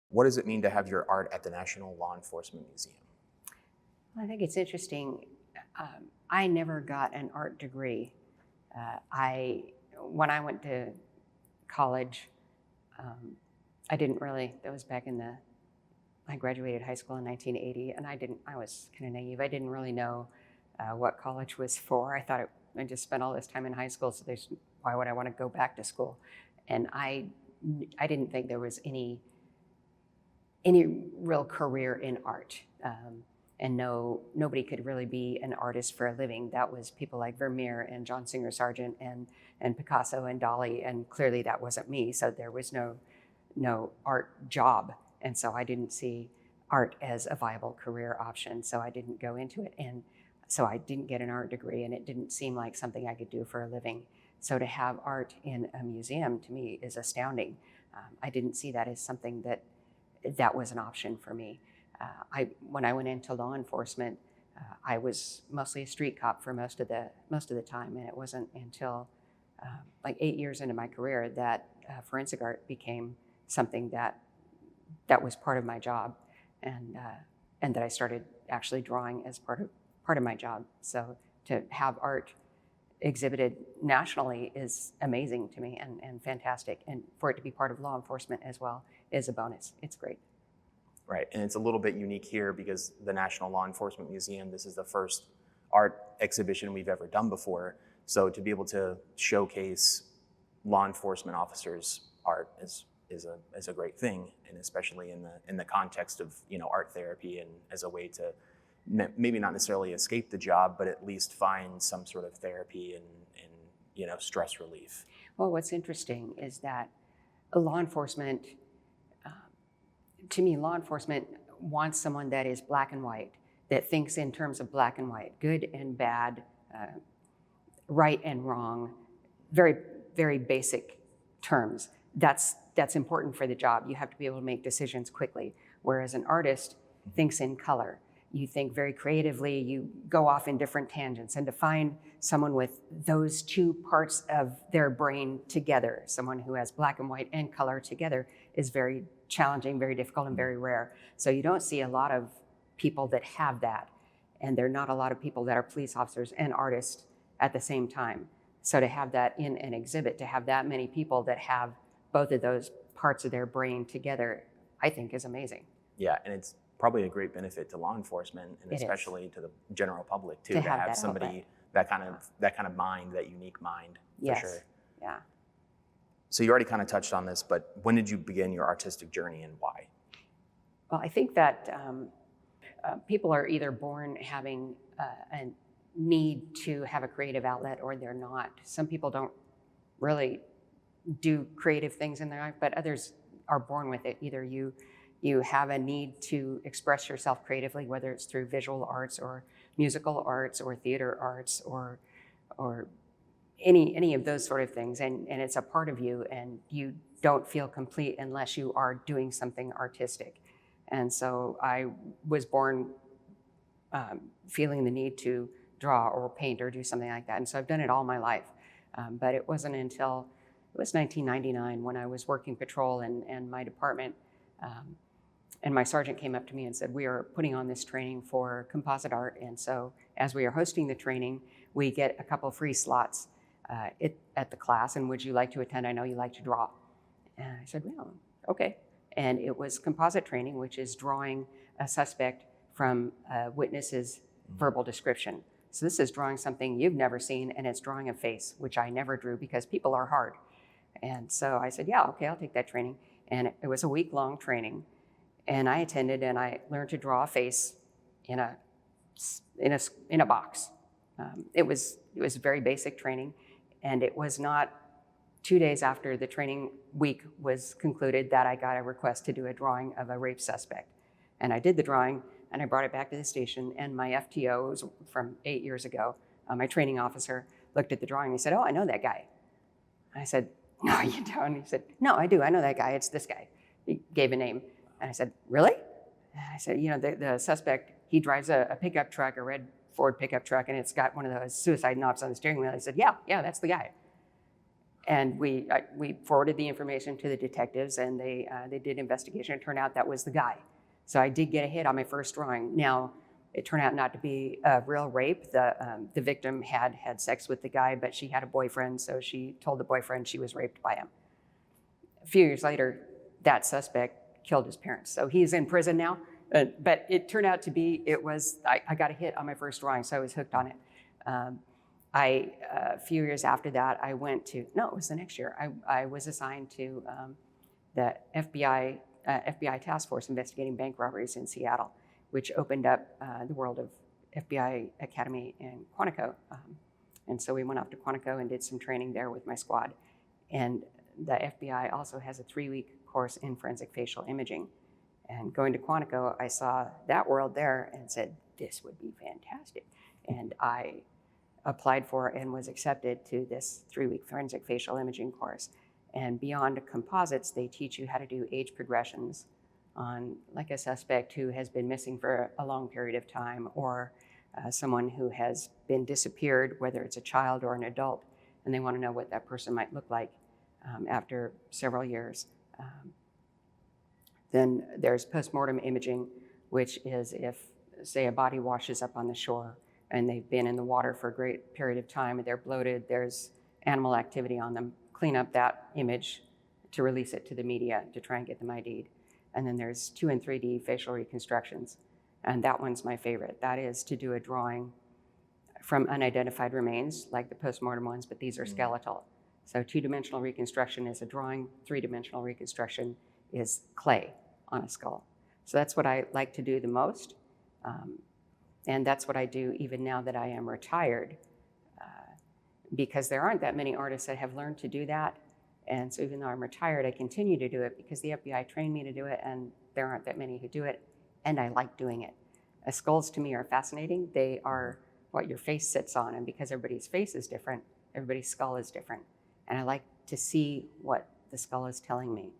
What does it mean to have your art at the National Law Enforcement Museum? I think it's interesting. I never got an art degree. When I went to college, I didn't really, that was back in I graduated high school in 1980, and I was kind of naive. I didn't really know what college was for. I thought I just spent all this time in high school, so why would I want to go back to school? And I didn't think there was any real career in art. And nobody could really be an artist for a living. That was people like Vermeer and John Singer Sargent and Picasso and Dali, and clearly that wasn't me. So there was no art job, and so I didn't see art as a viable career option. So I didn't go into it, and so I didn't get an art degree, and it didn't seem like something I could do for a living. So to have art in a museum to me is astounding. I didn't see that as something that was an option for me. When I went into law enforcement, I was mostly a street cop for most of the time, and it wasn't until like 8 years into my career that forensic art became something that was part of my job, and that I started actually drawing as part of my job. So to have art exhibited nationally is amazing to me and fantastic, and for it to be part of law enforcement as well is a bonus. It's great. Right, and it's a little bit unique here because the National Law Enforcement Museum, this is the first art exhibition we've ever done before. So to be able to showcase law enforcement officers' art is a great thing, and especially in the context of art therapy and as a way to maybe not necessarily escape the job, but at least find some sort of therapy and stress relief. Well, what's interesting is that law enforcement. To me, law enforcement wants someone that is black and white, that thinks in terms of black and white, good and bad, right and wrong, very, very basic terms. That's important for the job. You have to be able to make decisions quickly. Whereas an artist thinks in color. You think very creatively, you go off in different tangents. And to find someone with those two parts of their brain together, someone who has black and white and color together, is very challenging, very difficult, and very rare. So you don't see a lot of people that have that. And there are not a lot of people that are police officers and artists at the same time. So to have that in an exhibit, to have that many people that have both of those parts of their brain together, I think is amazing. Yeah, and it's probably a great benefit to law enforcement, and especially to the general public too, to have somebody that kind of mind, that unique mind, for sure. Yeah. So you already kind of touched on this, but when did you begin your artistic journey and why? Well, I think that people are either born having a need to have a creative outlet, or they're not. Some people don't really do creative things in their life, but others are born with it. Either you have a need to express yourself creatively, whether it's through visual arts or musical arts or theater arts or any of those sort of things, and it's a part of you, and you don't feel complete unless you are doing something artistic. And so I was born feeling the need to draw or paint or do something like that, and so I've done it all my life. But it wasn't until it was 1999 when I was working patrol and my department, and my sergeant came up to me and said, "We are putting on this training for composite art, and so as we are hosting the training, we get a couple free slots at the class, and would you like to attend? I know you like to draw." And I said, "Well, okay." And it was composite training, which is drawing a suspect from a witness's verbal description. So this is drawing something you've never seen, and it's drawing a face, which I never drew because people are hard. And so I said, "Yeah, okay, I'll take that training." And it was a week-long training, and I attended, and I learned to draw a face in a box. It was very basic training. And it was not 2 days after the training week was concluded that I got a request to do a drawing of a rape suspect. And I did the drawing, and I brought it back to the station, and my FTO, was from 8 years ago, my training officer, looked at the drawing and he said, "Oh, I know that guy." I said, "No, you don't." He said, "No, I do. I know that guy. It's this guy." He gave a name. And I said, "Really?" And I said, the suspect, he drives a pickup truck, a red Ford pickup truck, and it's got one of those suicide knobs on the steering wheel." He said, yeah, that's the guy. And we forwarded the information to the detectives, and they did investigation. It turned out that was the guy. So I did get a hit on my first drawing. Now, it turned out not to be a real rape. The victim had sex with the guy, but she had a boyfriend, so she told the boyfriend she was raped by him. A few years later, that suspect killed his parents. So he's in prison now. But it turned out to be, I got a hit on my first drawing, so I was hooked on it. A few years after that, it was the next year, I was assigned to the FBI task force investigating bank robberies in Seattle, which opened up the world of FBI Academy in Quantico. And so we went off to Quantico and did some training there with my squad. And the FBI also has a 3-week course in forensic facial imaging. And going to Quantico, I saw that world there and said, this would be fantastic. And I applied for and was accepted to this 3-week forensic facial imaging course. And beyond composites, they teach you how to do age progressions on like a suspect who has been missing for a long period of time, or someone who has been disappeared, whether it's a child or an adult, and they want to know what that person might look like after several years. Then there's postmortem imaging, which is if, say, a body washes up on the shore and they've been in the water for a great period of time and they're bloated, there's animal activity on them, clean up that image to release it to the media to try and get them ID'd. And then there's 2 and 3D facial reconstructions. And that one's my favorite. That is to do a drawing from unidentified remains, like the postmortem ones, but these are skeletal. So 2-dimensional reconstruction is a drawing, 3-dimensional reconstruction is clay on a skull. So that's what I like to do the most. And that's what I do even now that I am retired, because there aren't that many artists that have learned to do that. And so even though I'm retired, I continue to do it because the FBI trained me to do it, and there aren't that many who do it, and I like doing it. Skulls to me are fascinating. They are what your face sits on, and because everybody's face is different, everybody's skull is different. And I like to see what the skull is telling me.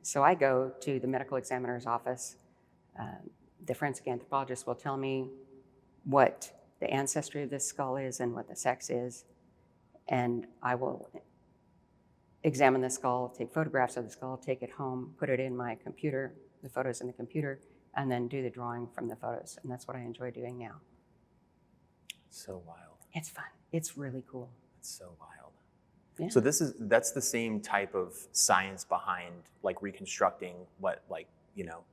So I go to the medical examiner's office. The forensic anthropologist will tell me what the ancestry of this skull is and what the sex is. And I will examine the skull, take photographs of the skull, take it home, put it in my computer, the photos in the computer, and then do the drawing from the photos. And that's what I enjoy doing now. So wild. It's fun. It's really cool. It's so wild. Yeah. So that's the same type of science behind like reconstructing what, like, you know,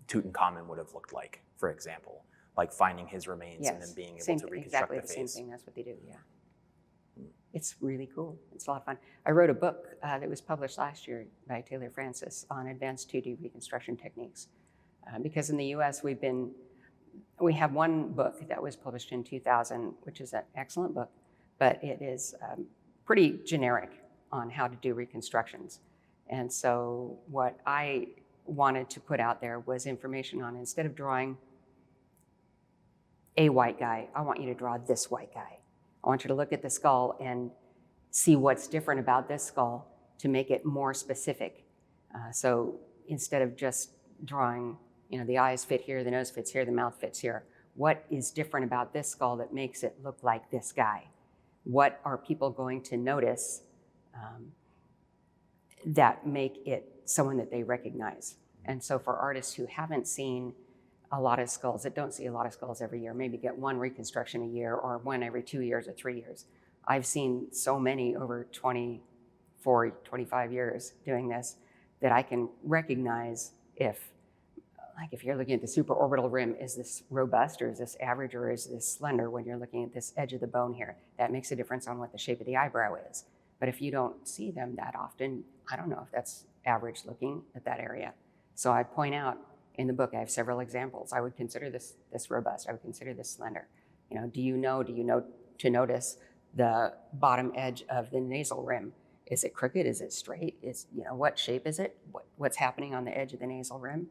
Tutankhamun would have looked like, for example, like finding his remains and then being able to reconstruct the face. Exactly the same thing. That's what they do. Yeah. It's really cool. It's a lot of fun. I wrote a book that was published last year by Taylor Francis on advanced 2D reconstruction techniques. Because in the US, we have one book that was published in 2000, which is an excellent book, but it is pretty generic on how to do reconstructions. And so what I wanted to put out there was information on, instead of drawing a white guy, I want you to draw this white guy. I want you to look at the skull and see what's different about this skull to make it more specific. So instead of just drawing, you know, the eyes fit here, the nose fits here, the mouth fits here, what is different about this skull that makes it look like this guy? What are people going to notice that make it someone that they recognize? And so for artists who haven't seen a lot of skulls, that don't see a lot of skulls every year, maybe get one reconstruction a year or one every 2 years or 3 years. I've seen so many over 24, 25 years doing this that I can recognize if you're looking at the supraorbital rim, is this robust or is this average or is this slender when you're looking at this edge of the bone here? That makes a difference on what the shape of the eyebrow is. But if you don't see them that often, I don't know if that's average looking at that area. So I point out in the book, I have several examples. I would consider this robust. I would consider this slender. You know, do you know to notice the bottom edge of the nasal rim? Is it crooked? Is it straight? What shape is it? What's happening on the edge of the nasal rim?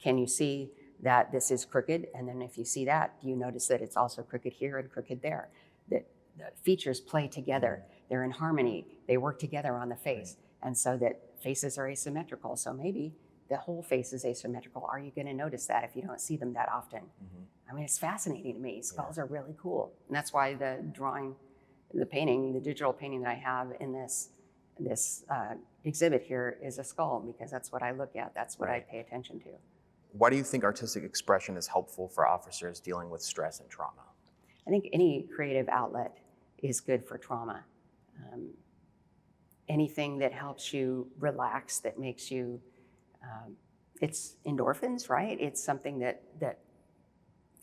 Can you see that this is crooked? And then if you see that, do you notice that it's also crooked here and crooked there? That the features play together. They're in harmony. They work together on the face. And so that faces are asymmetrical. So maybe the whole face is asymmetrical. Are you going to notice that if you don't see them that often? I mean, it's fascinating to me. Skulls are really cool. And that's why the drawing the painting, the digital painting that I have in this exhibit here is a skull, because that's what I look at. That's what I pay attention to. Why do you think artistic expression is helpful for officers dealing with stress and trauma? I think any creative outlet is good for trauma. Anything that helps you relax, that makes you, it's endorphins, right? It's something that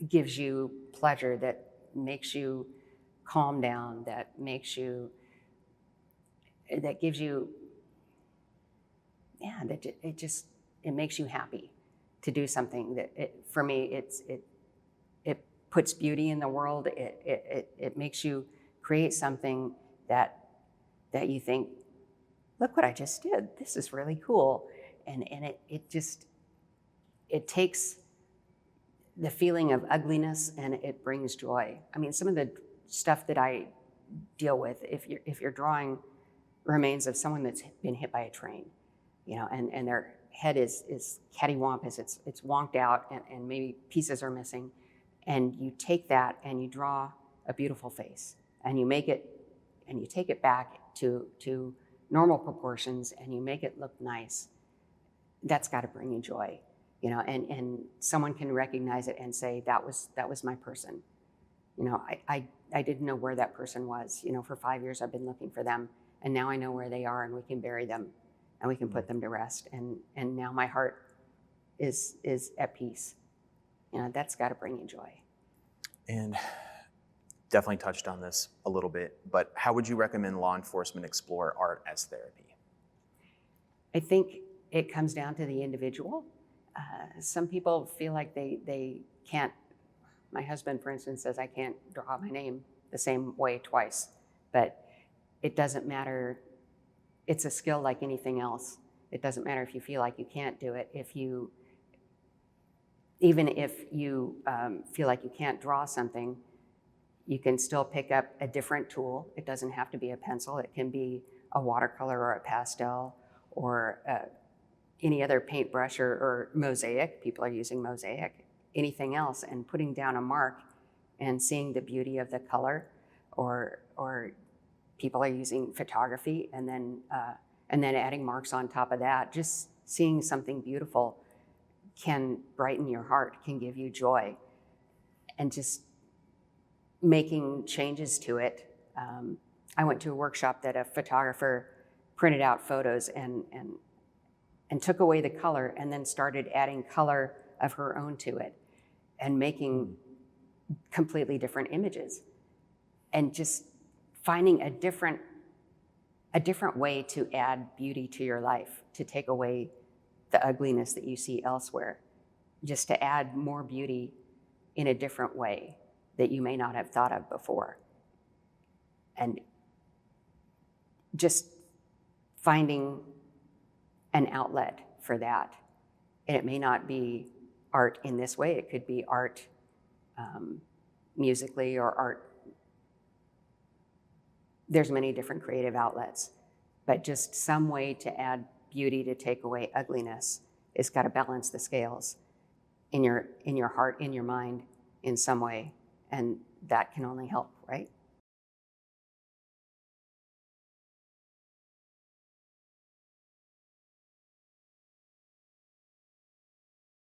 gives you pleasure, that makes you calm down, that makes you, that gives you, it makes you happy to do something that, for me, it puts beauty in the world. It makes you create something that you think, look what I just did. This is really cool. And it takes the feeling of ugliness and it brings joy. I mean, some of the stuff that I deal with, if you're drawing remains of someone that's been hit by a train, and their head is cattywampus, it's wonked out, and maybe pieces are missing, and you take that and you draw a beautiful face, and you make it, and you take it back to normal proportions, and you make it look nice. That's got to bring you joy, and someone can recognize it and say, that was my person. I didn't know where that person was. For 5 years I've been looking for them, and now I know where they are, and we can bury them and we can put them to rest. And now my heart is at peace. That's got to bring you joy. And definitely touched on this a little bit, but how would you recommend law enforcement explore art as therapy? I think it comes down to the individual. Some people feel like they can't. My husband, for instance, says I can't draw my name the same way twice, but it doesn't matter. It's a skill like anything else. It doesn't matter if you feel like you can't do it. Even if you feel like you can't draw something, you can still pick up a different tool. It doesn't have to be a pencil. It can be a watercolor or a pastel or any other paintbrush or mosaic. People are using mosaic, anything else, and putting down a mark and seeing the beauty of the color, or people are using photography and then adding marks on top of that. Just seeing something beautiful can brighten your heart, can give you joy, and just making changes to it. I went to a workshop that a photographer printed out photos and took away the color and then started adding color of her own to it and making completely different images, and just finding a different way to add beauty to your life, to take away the ugliness that you see elsewhere, just to add more beauty in a different way that you may not have thought of before. And just finding an outlet for that. And it may not be art in this way. It could be art musically, or art. There's many different creative outlets, but just some way to add beauty, to take away ugliness. It's got to balance the scales in your heart, in your mind, in some way. And that can only help, right?